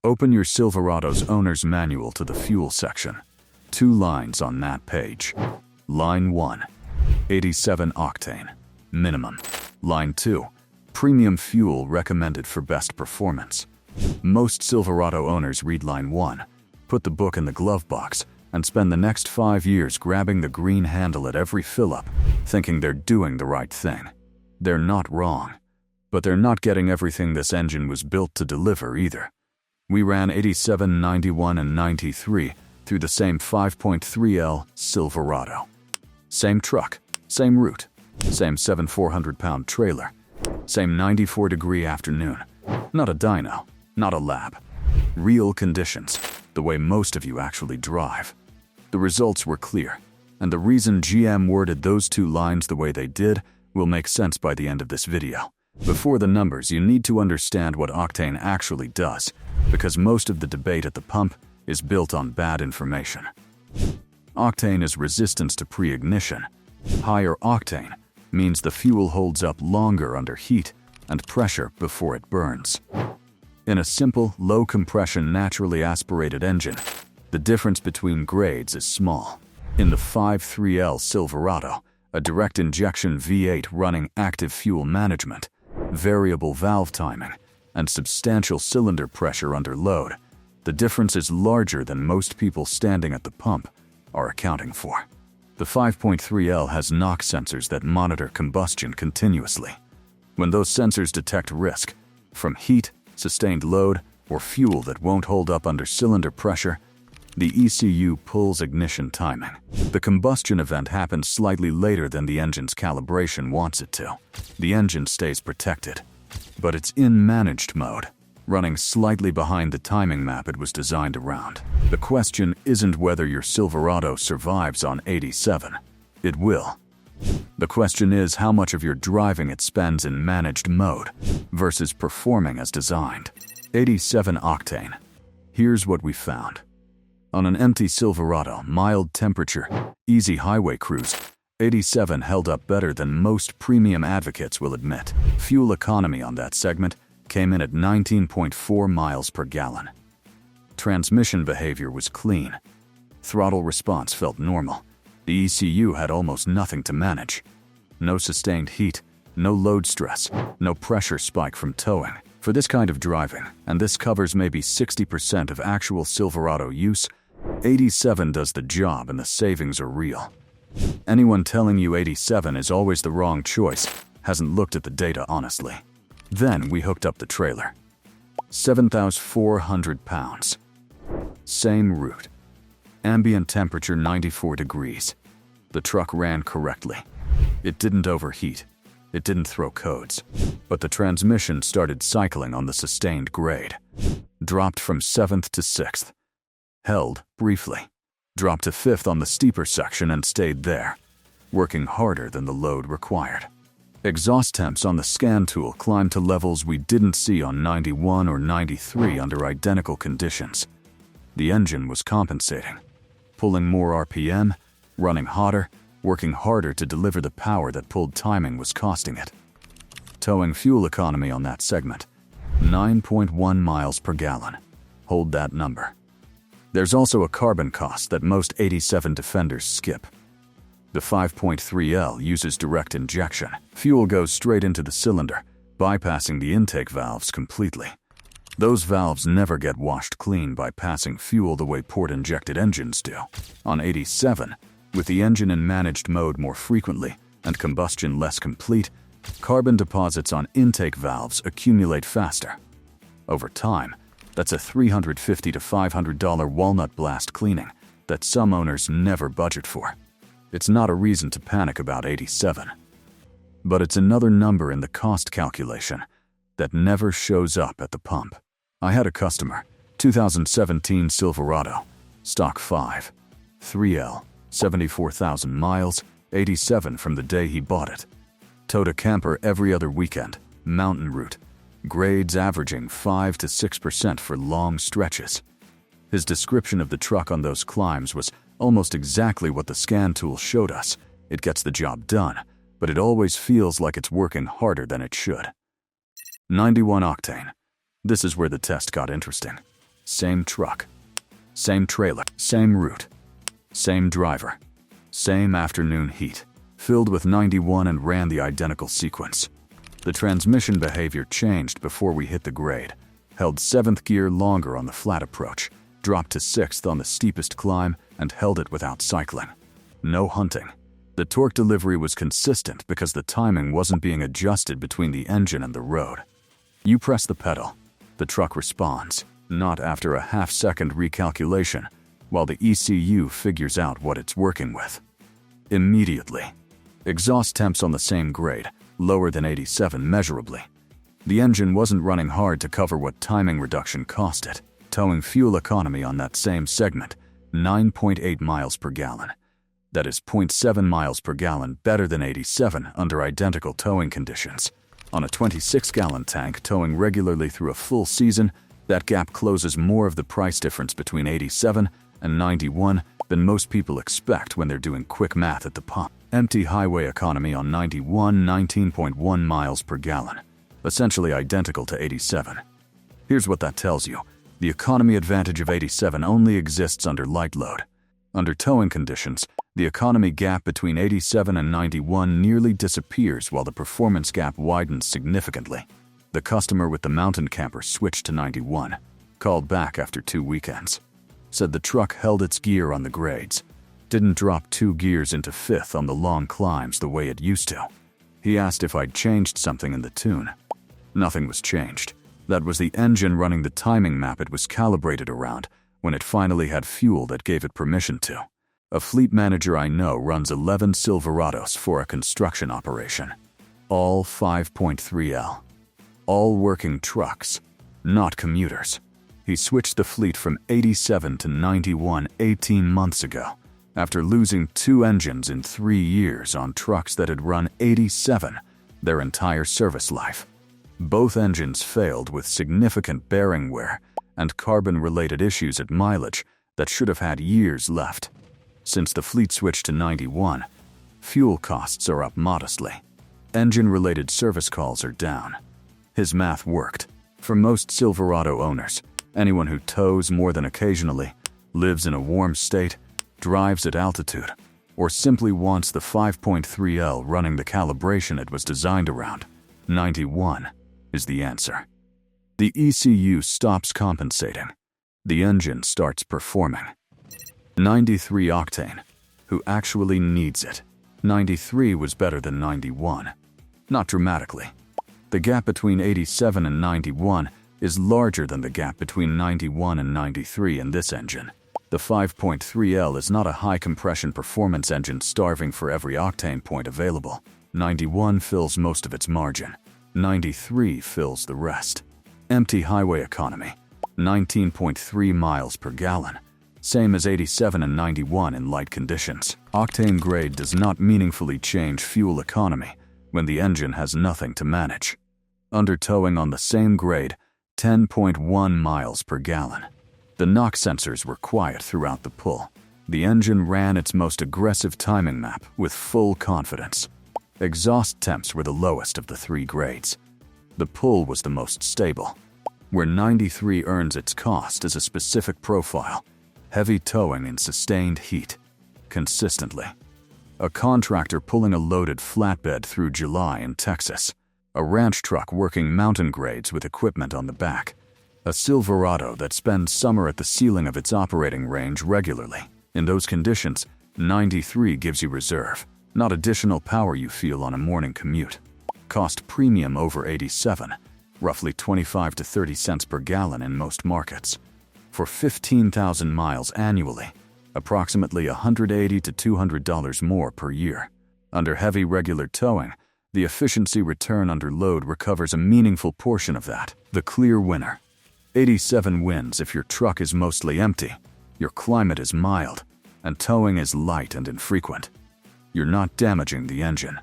Open your Silverado's owner's manual to the fuel section. 2 lines on that page. Line 1, 87 octane, minimum. Line 2, premium fuel recommended for best performance. Most Silverado owners read line 1, put the book in the glove box, and spend the next 5 years grabbing the green handle at every fill-up, thinking they're doing the right thing. They're not wrong, but they're not getting everything this engine was built to deliver either. We ran 87, 91, and 93 through the same 5.3L Silverado. Same truck, same route, same 7,400-pound trailer, same 94-degree afternoon. Not a dyno, not a lab. Real conditions, the way most of you actually drive. The results were clear, and the reason GM worded those 2 lines the way they did will make sense by the end of this video. Before the numbers, you need to understand what Octane actually does, because most of the debate at the pump is built on bad information. Octane is resistance to pre-ignition. Higher octane means the fuel holds up longer under heat and pressure before it burns. In a simple, low-compression, naturally aspirated engine, the difference between grades is small. In the 5.3L Silverado, a direct injection V8 running active fuel management, variable valve timing, and substantial cylinder pressure under load, the difference is larger than most people standing at the pump are accounting for. The 5.3L has NOx sensors that monitor combustion continuously. When those sensors detect risk, from heat, sustained load, or fuel that won't hold up under cylinder pressure, the ECU pulls ignition timing. The combustion event happens slightly later than the engine's calibration wants it to. The engine stays protected, but it's in managed mode, running slightly behind the timing map it was designed around. The question isn't whether your Silverado survives on 87. It will. The question is how much of your driving it spends in managed mode versus performing as designed. 87 octane. Here's what we found. On an empty Silverado, mild temperature, easy highway cruise, 87 held up better than most premium advocates will admit. Fuel economy on that segment came in at 19.4 miles per gallon. Transmission behavior was clean. Throttle response felt normal. The ECU had almost nothing to manage. No sustained heat, no load stress, no pressure spike from towing. For this kind of driving, and this covers maybe 60% of actual Silverado use, 87 does the job and the savings are real. Anyone telling you 87 is always the wrong choice hasn't looked at the data honestly. Then we hooked up the trailer. 7,400 pounds. Same route. Ambient temperature 94 degrees. The truck ran correctly. It didn't overheat. It didn't throw codes. But the transmission started cycling on the sustained grade. Dropped from 7th to 6th. Held briefly. Dropped to 5th on the steeper section and stayed there, working harder than the load required. Exhaust temps on the scan tool climbed to levels we didn't see on 91 or 93 under identical conditions. The engine was compensating. Pulling more RPM, running hotter, working harder to deliver the power that pulled timing was costing it. Towing fuel economy on that segment, 9.1 miles per gallon. Hold that number. There's also a carbon cost that most 87 Defenders skip. The 5.3L uses direct injection. Fuel goes straight into the cylinder, bypassing the intake valves completely. Those valves never get washed clean by passing fuel the way port-injected engines do. On 87, with the engine in managed mode more frequently and combustion less complete, carbon deposits on intake valves accumulate faster. Over time, that's a $350 to $500 walnut blast cleaning that some owners never budget for. It's not a reason to panic about 87. But it's another number in the cost calculation that never shows up at the pump. I had a customer, 2017 Silverado, stock 5, 3L, 74,000 miles, 87 from the day he bought it. Towed a camper every other weekend, mountain route, grades averaging 5 to 6% for long stretches. His description of the truck on those climbs was almost exactly what the scan tool showed us. It gets the job done, but it always feels like it's working harder than it should. 91 octane. This is where the test got interesting. Same truck. Same trailer. Same route. Same driver. Same afternoon heat. Filled with 91 and ran the identical sequence. The transmission behavior changed before we hit the grade. Held 7th gear longer on the flat approach. Dropped to 6th on the steepest climb and held it without cycling. No hunting. The torque delivery was consistent because the timing wasn't being adjusted between the engine and the road. You press the pedal. The truck responds, not after a half-second recalculation, while the ECU figures out what it's working with. Immediately. Exhaust temps on the same grade, lower than 87 measurably. The engine wasn't running hard to cover what timing reduction cost it. Towing fuel economy on that same segment, 9.8 miles per gallon. That is 0.7 miles per gallon better than 87 under identical towing conditions. On a 26-gallon tank towing regularly through a full season, that gap closes more of the price difference between 87 and 91 than most people expect when they're doing quick math at the pump. Empty highway economy on 91, 19.1 miles per gallon, essentially identical to 87. Here's what that tells you. The economy advantage of 87 only exists under light load. Under towing conditions, the economy gap between 87 and 91 nearly disappears while the performance gap widens significantly. The customer with the mountain camper switched to 91, called back after 2 weekends. Said the truck held its gear on the grades. Didn't drop 2 gears into 5th on the long climbs the way it used to. He asked if I'd changed something in the tune. Nothing was changed. That was the engine running the timing map it was calibrated around when it finally had fuel that gave it permission to. A fleet manager I know runs 11 Silverados for a construction operation. All 5.3L. All working trucks, not commuters. He switched the fleet from 87 to 91 18 months ago, after losing 2 engines in 3 years on trucks that had run 87 their entire service life. Both engines failed with significant bearing wear and carbon-related issues at mileage that should have had years left. Since the fleet switched to 91, fuel costs are up modestly. Engine-related service calls are down. His math worked. For most Silverado owners, anyone who tows more than occasionally, lives in a warm state, drives at altitude, or simply wants the 5.3L running the calibration it was designed around, 91 is the answer. The ECU stops compensating. The engine starts performing. 93 Octane, who actually needs it. 93 was better than 91. Not dramatically. The gap between 87 and 91 is larger than the gap between 91 and 93 in this engine. The 5.3L is not a high-compression performance engine starving for every octane point available. 91 fills most of its margin. 93 fills the rest. Empty highway economy, 19.3 miles per gallon. Same as 87 and 91 in light conditions. Octane grade does not meaningfully change fuel economy when the engine has nothing to manage. Under towing on the same grade, 10.1 miles per gallon. The knock sensors were quiet throughout the pull. The engine ran its most aggressive timing map with full confidence. Exhaust temps were the lowest of the 3 grades. The pull was the most stable. Where 93 earns its cost is a specific profile. Heavy towing in sustained heat. Consistently. A contractor pulling a loaded flatbed through July in Texas. A ranch truck working mountain grades with equipment on the back. A Silverado that spends summer at the ceiling of its operating range regularly. In those conditions, 93 gives you reserve, not additional power you feel on a morning commute. Cost premium over 87, roughly 25 to 30 cents per gallon in most markets. For 15,000 miles annually, approximately $180 to $200 more per year. Under heavy regular towing, the efficiency return under load recovers a meaningful portion of that. The clear winner. 87 wins if your truck is mostly empty, your climate is mild, and towing is light and infrequent. You're not damaging the engine.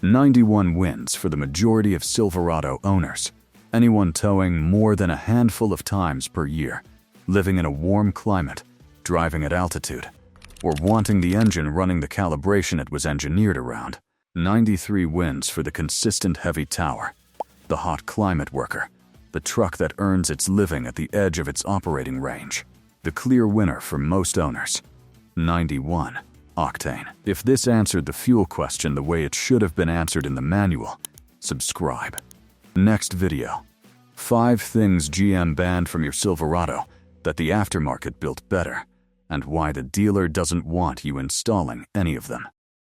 91 wins for the majority of Silverado owners. Anyone towing more than a handful of times per year, living in a warm climate, driving at altitude, or wanting the engine running the calibration it was engineered around. 93 wins for the consistent heavy tower, the hot climate worker, The truck that earns its living at the edge of its operating range. The clear winner for most owners. 91. Octane. If this answered the fuel question the way it should have been answered in the manual, subscribe. Next video. 5 things GM banned from your Silverado that the aftermarket built better, and why the dealer doesn't want you installing any of them.